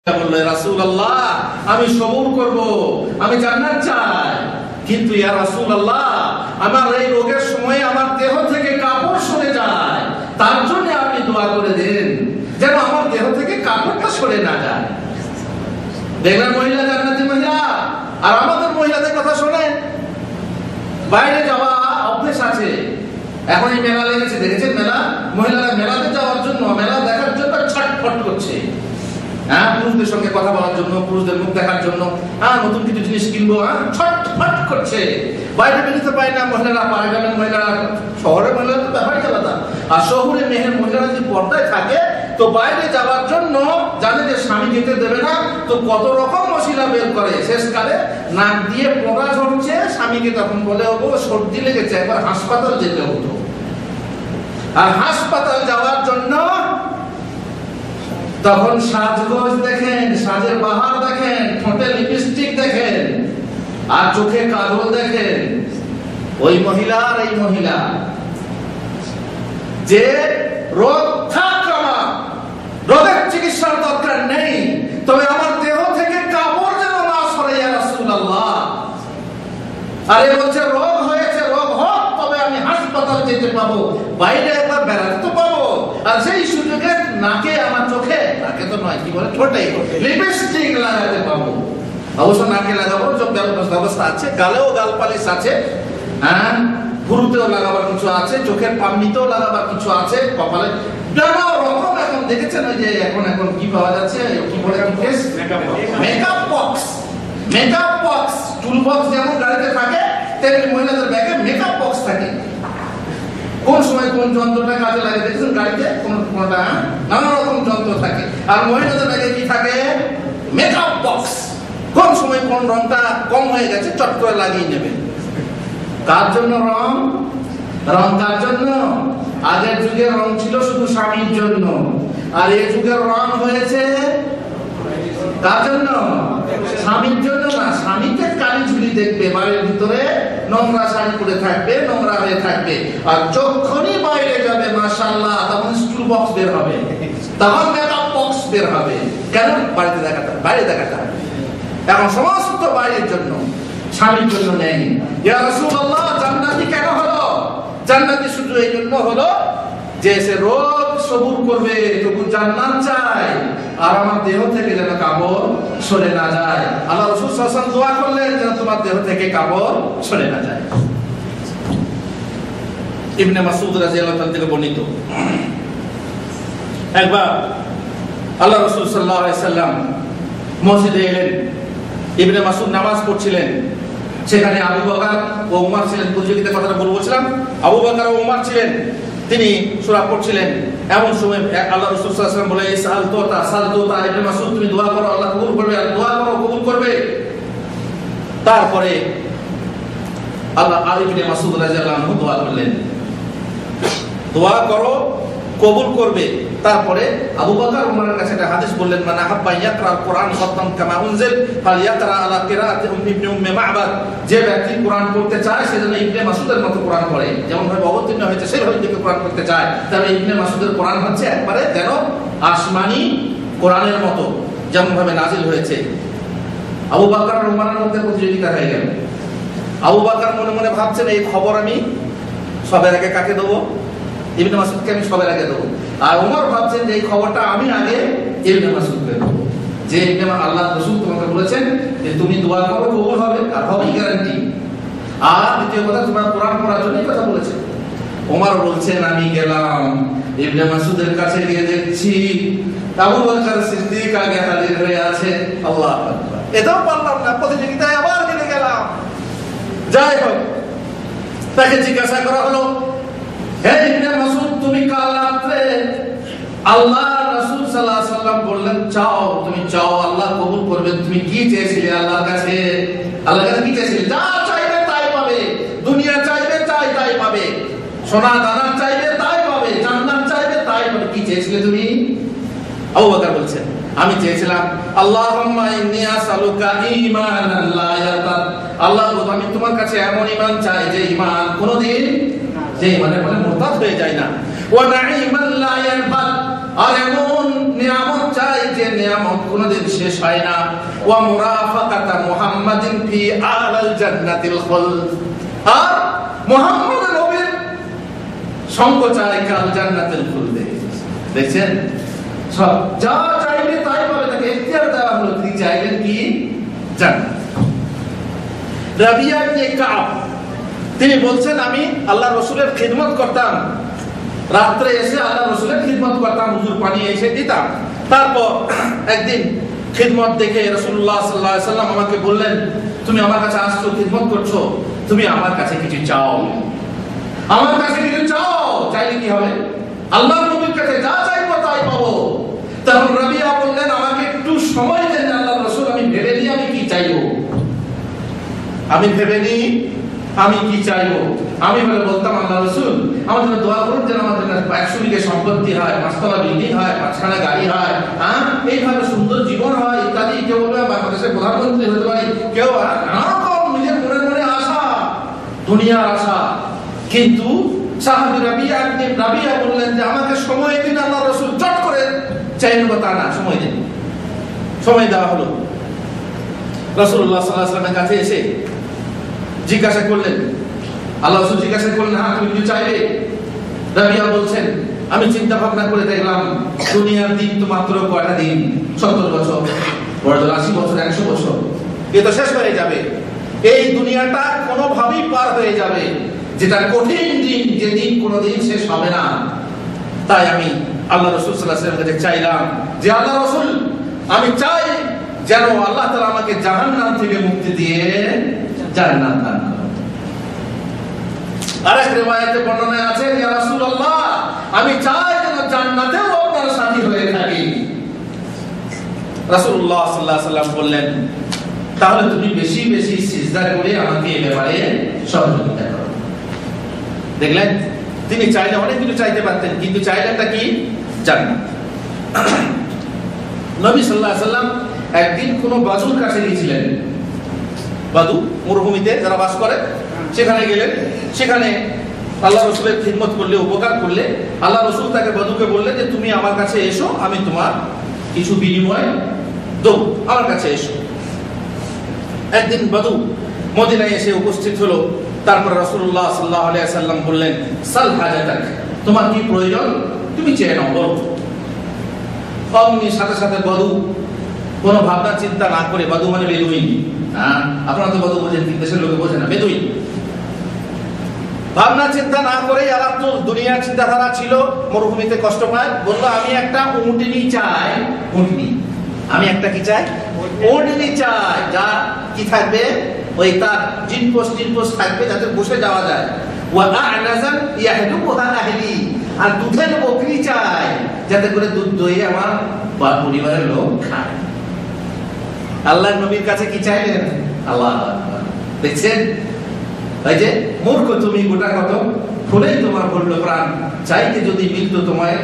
বলল, রাসূলুল্লাহ আমি সবুর করব, আমি জান্নাত চাই, কিন্তু ইয়া রাসূলুল্লাহ আমার এই রোগের সময় আমার দেহ থেকে কাপড় সরে যায়, তার জন্য আপনি দোয়া করে দেন যেন আমার দেহ থেকে কাপড়টা সরে না যায়। দেখলেন মহিলা জান্নাতি মহিলা। আর আমাদের মহিলাদের কথা শোনেন, বাইরে যাওয়া অভ্যেস আছে। এখন এই মেলা লেগেছে, দেখেছেন মেলা? মহিলারা মেলাতে যাওয়ার জন্য, মেলা দেখার জন্য ছটফট করছে। হ্যাঁ, পুরুষদের সঙ্গে কথা বলার জন্য, পুরুষদের মুখ দেখার জন্য, হ্যাঁ নতুন কিছু জিনিস কিনবো, ছটফট করছে। বাইরে বেরোতে পারে না মহিলারা, পারে না মহিলারা। শহরের মহিলারা তো ব্যাপারই আলাদা। আর শহরে মেহের মহিলারা যদি পর্দায় থাকে তো বাইরে যাওয়ার জন্য জানে যে স্বামী যেতে দেবে না, তো কত রকম মশলা বের করে। শেষকালে নাক দিয়ে পোকা ঝরছে, স্বামীকে তখন বলে ওগো সর্দি লেগেছে, একবার হাসপাতাল যেতে হতো। আর হাসপাতাল যাওয়ার জন্য তখন সাজগোজ দেখেন, সাজের বাহার দেখেন, ঠোঁটে লিপস্টিক দেখেন, আর চোখে কাজল দেখেন। ওই মহিলা আর এই মহিলা যে রোগ থাক, আমার রোগের চিকিৎসার দরকার নেই, তবে আমার দেহ থেকে কাপড় যেন না সরে, ইয়া রাসূলুল্লাহ। আরে বলছে রোগ হয়েছে, রোগ হোক, তবে আমি হাসপাতাল যেতে পাবো, বাইরে একবার বেড়াতে তো পাবো। আর সেই সুযোগে নাকে, আমার চোখে, নাকে তো নয়, কি বলে ঠোঁটে লিপস্টিক লাগাতে পাবো। অবশ্য নাকে লাগাবো, সব ব্যবস্থা আছে, গালেও গাল পালিশ আছে, হ্যাঁ ভুরুতেও লাগাবার কিছু আছে, চোখের পামনিতেও লাগাবার কিছু আছে, কপালে নানা রকম। এখন দেখেছেন ওই যে এখন কি পাওয়া যাচ্ছে, কি বলে makeup box. Makeup box, tool box যেমন গাড়িতে থাকে তেমনি মহিলাদের ব্যাগে মেকআপ বক্স থাকে। কোন সময় কোন যন্ত্রটা কাজে লাগে দেখছেন গাড়িতে, কোনটা নানা রকম যন্ত্র থাকে। আর মহিলাদের ব্যাগে কি থাকে? Makeup box. কোন সময় কোন রংটা কম হয়ে গেছে চট করে লাগিয়ে নেবে। কার জন্য রং? রং কার জন্য? আগের যুগে রং ছিল শুধু স্বামীর জন্য, আর এই যুগের রং হয়েছে কার জন্য? স্বামীর জন্য না। স্বামীকে কালি ঝুলি দেখবে, বাড়ির ভিতরে নোংরা শাড়ি পরে থাকবে, নোংরা হয়ে থাকবে। আর যখনই বাইরে যাবে মাশাআল্লাহ, তখন স্টুল বক্স বের হবে, তখন মেকআপ বক্স বের হবে। কেন? বাড়িতে দেখাতে, বাইরে দেখাতে হবে। এখন সমস্ত বাইরের জন্য, স্বামীর জন্য নেই। ইয়া রাসূলুল্লাহ জান্নাতি কেন হলো? জান্নাতি শুধু এই জন্য হলো যে সে রোগ সবুর করবে, তবু জান্নাত চায়, আর আমার দেহ থেকে যেন কাপড় সরে না যায়। আল্লাহ রাসূল সাল্লাল্লাহু আলাইহি ওয়াসাল্লাম দোয়া করলেন যেন তোমার দেহ থেকে কাপড় সরে না যায়। ইবনে মাসউদ রাদিয়াল্লাহু তাআলা থেকে বর্ণিত, একবার আল্লাহ রাসূল সাল্লাল্লাহু আলাইহি ওয়াসাল্লাম মসজিদে এলেন। ইবনে মাসউদ নামাজ পড়ছিলেন, সেখানে আবু বকর ও ওমর ছিলেন। প্রতিযোগিতার কথাটা বলছিলাম, আবু বকর ও ওমর ছিলেন, তিনি সূরা পড়ছিলেন। এমন সময় আল্লাহ রাসূল সাল্লাল্লাহু আলাইহি ওয়াসাল্লাম বলে, সালতোতা ইবনে মাসউদ তুমি দোয়া করো, আল্লাহ কবুল করবে, আর দোয়া করো কবুল করবে। তারপরে আল্লাহ ইবনে মাসউদ রাদিয়াল্লাহু আনহু দোয়া করলেন, দোয়া করো কবুল করবে। তারপরে আবু বকর ওমরের কাছে একটা হাদিস বললেন, মান আহাব্বা ইয়াকরাল কুরআন খতম কামা উনজিল ফালইয়াকরা আলা কিরাআতি ইবনে উম্মে মা'বাদ। যে ব্যক্তি কোরআন পড়তে চায় সে যেন ইবনে মাসউদের মতো কোরআন পড়ে, যেমন ভাবে অবতীর্ণ হয়েছে সেইভাবে যদি কোরআন পড়তে চায়, তাহলে ইবনে মাসউদের কোরআন হচ্ছে একবারে যেন আসমানি কোরআনের মতো, যেমন ভাবে নাজিল হয়েছে। আবু বকর আর ওমরের মধ্যে প্রতিযোগিতা হয়ে গেল। আবু বকর মনে মনে ভাবছেন, এই খবর আমি সবার আগে কাকে দেবো? ইবনে মাসউদকে আমি সবার আগে দেবো। আর ওমর ভাবছেন যে এই খবরটা আমি আগে ইবনে মাসউদকে দেবো, যে আল্লাহ রাসূল তোমাকে বলেছেন যে তুমি দোয়া করো কবুল হবে, আর হবে গ্যারান্টি। আর দ্বিতীয় কথা, তোমার কোরআন পড়ার জন্য কথা বলেছে। ওমর বলছেন, আমি গেলাম ইবনে মাসউদের কাছে গিয়ে দেখছি আবু বকর সিদ্দিক আগে হাজির হয়ে আছে। আল্লাহু আকবার। এটাও পারলাম না, প্রতিযোগিতায় আবার হেরে গেলাম। যাই হোক, তাকে জিজ্ঞাসা করা হলো, হে ইবনে মাসউদ তুমি কাল রাতে আল্লাহ রাসূল সাল্লাল্লাহু আলাইহি ওয়াসাল্লাম বললেন চাও, তুমি চাও আল্লাহ কবুল করবে, তুমি কি চেয়েছিলে আল্লাহর কাছে? আল্লাহর কাছে কি চেয়েছিলে? যা চাইবে তাই পাবে, দুনিয়া চাইবে তাই পাবে, সোনা দানা চাইবে তাই পাবে, জান্নাত চাইবে তাই পাবে। কি চেয়েছিলে তুমি? আবু বকর বলছেন, আমি চেয়েছিলাম আল্লাহুম্মা ইন্নী আসআলুকা ঈমানান লা ইয়ারতাদ। আল্লাহ আমি তোমার কাছে এমন ঈমান চাই যে ঈমান কোনদিন, যে ঈমানের পরে মুরতাদ হয়ে যায় না। ওয়া নাঈমান লা ইয়ানফাদ, আর এমন নিয়ামত চাই যে নিয়ামত কোনদিন শেষ হয় না। ওয়া মুরাফাকাতা মুহাম্মাদিন ফি আলাল জান্নাতিল খুলদ, আর মুহাম্মদ নবীর সঙ্গ চাই কাল জান্নাতুল খুলদে। দেখছেন, সব যা চাইবে তাই পাবে, তাকে ইখতিয়ার দেওয়া হলো। তিনি চাইলেন কি? জান্নাত। রাবিয়া ইবনে কাব তিনি বলছেন, আমি আল্লাহ রাসূলের খিদমত করতাম, রাত্রে এসে আল্লাহ রাসূলের খিদমত করতাম, হুজুর পানি এসে দিতাম। তারপর একদিন খিদমত দেখে রাসূলুল্লাহ সাল্লাল্লাহু আলাইহি ওয়াসাল্লাম আমাকে বললেন, তুমি আমার কাছে আসছো, খিদমত করছো, তুমি আমার কাছে কিছু চাও, আমার কাছে কিছু চাও। চাইলে কি হবে? আল্লাহর নবীর কাছে যা চাইবো তাই পাবো। তখন রাবিয়া বললেন, আমাকে একটু সময় দেন আল্লাহর রাসূল, আমি ভেবে নিই আমি কি চাইবো, আমি ভেবে নিই আমি কি চাইবো। আমি বলতাম, আল্লাহ রাসূল আমার জন্য দোয়া করুন যেন আমাদের কাছে 100 বিঘা সম্পত্তি হয়, 5তলা বিল্ডিং হয়, 5খানা গাড়ি হয়, এইভাবে সুন্দর জীবন হয় ইত্যাদি। কেউ বলবে বাংলাদেশের প্রধানমন্ত্রী হতে পারি, কেউ নানারকম নিজের মনে মনে আশা, দুনিয়ার আশা। কিন্তু সাহাবী রাবিয়া বললেন যে আমাকে সময় দিন আল্লাহ রাসূল, চট করে চাইলেন তা না, সময় দিন। সময় দেওয়া হলো। রাসূলুল্লাহ সাল্লাল্লাহু আলাইহি ওয়াসাল্লামের কাছে এসে জিজ্ঞাসা করলেন, আল্লাহ রাসূল জিজ্ঞাসা করলেন, হ্যাঁ তুমি কিছু চাইবে? রাবিয়া বলছেন, আমি চিন্তা ভাবনা করে দেখলাম দুনিয়ার দিন তো মাত্র কয়টা দিন, 70 বছর, বড় 80 বছর, 100 বছর, এ তো শেষ হয়ে যাবে। এই দুনিয়াটা কোনোভাবেই পার হয়ে যাবে, যেটা কঠিন দিন, যে দিন কোনোদিন শেষ হবে না। তাই আমি আল্লাহ রাসূল সাল্লাল্লাহু আলাইহি ওয়াসাল্লামের কাছে চাইলাম যে আল্লাহ রাসূল, আমি চাই যেন আল্লাহ তাআলা আমাকে জাহান্নাম থেকে মুক্তি দিয়ে জান্নাত দান করেন। আরেক রিওয়ায়াতে বর্ণনা আছে, ইয়া রাসূলুল্লাহ, আমি চাই যেন জান্নাতেও আপনার সাথী হয়ে থাকি। রাসূলুল্লাহ সাল্লাল্লাহু আলাইহি ওয়াসাল্লাম বললেন, তাহলে তুমি বেশি বেশি সিজদা করে আমাকে এই ব্যাপারে সহযোগিতা করো। দেখলেন, তিনি চাইলে অনেক কিছু চাইতে পারতেন, কিন্তু চাইলেনটা কি? জান্নাত। নবী সাল্লাল্লাহু আলাইহি ওয়াসাল্লাম একদিন কোন বাদুর কাছে গিয়েছিলেন, বাদু মরুভূমিতে যারা বাস করে, সেখানে গেলেন। সেখানে আল্লাহ রাসূলের খিদমত করলে, উপকার করলে, আল্লাহ রাসূল তাকে বাদুকে বললেন যে তুমি আমার কাছে এসো, আমি তোমার কিছু বিনিময় দেব, আমার কাছে এসো। একদিন বাদু মদিনায় এসে উপস্থিত হলো। তারপর রাসূলুল্লাহ সাল্লাল্লাহু আলাইহি ওয়াসাল্লাম বললেন, সাল হাজাতাক, তোমার কি প্রয়োজন তুমি চেয়ে নাও, বলো। অমনি সাথে সাথে বাদু কোনো ভাবনা চিন্তা না করে, বাদু মানে বেদুইন, আপনারা তো বাদু বোঝেন, দেশের লোকে বোঝে না, বেদুইন। ভাবনা চিন্তা না করে, আর তো দুনিয়ার চিন্তাধারা ছিল, মরুভূমিতে কষ্ট পায়, বললো আমি একটা উটনি চাই। উটনি, আমি একটা কি চাই? উটনি চাই, যা কি থাকবে, ওই তার জিনপোষ থাকবে, যাতে বসে যাওয়া যায়। ওয়া আ'নাজান ইয়াহদুহা আহলি, আর দুধের বকরি চাই, যাতে করে দুধ দই আমার পরিবারের লোক খায়। আল্লাহর নবীর কাছে কি চাইলেন? আল্লাহু আকবার। দেখছেন, এই যে মূর্খ তুমি, গোটা কত ফুলেই তোমার ভরল প্রাণ, চাইতে যদি মিলতো তোমায়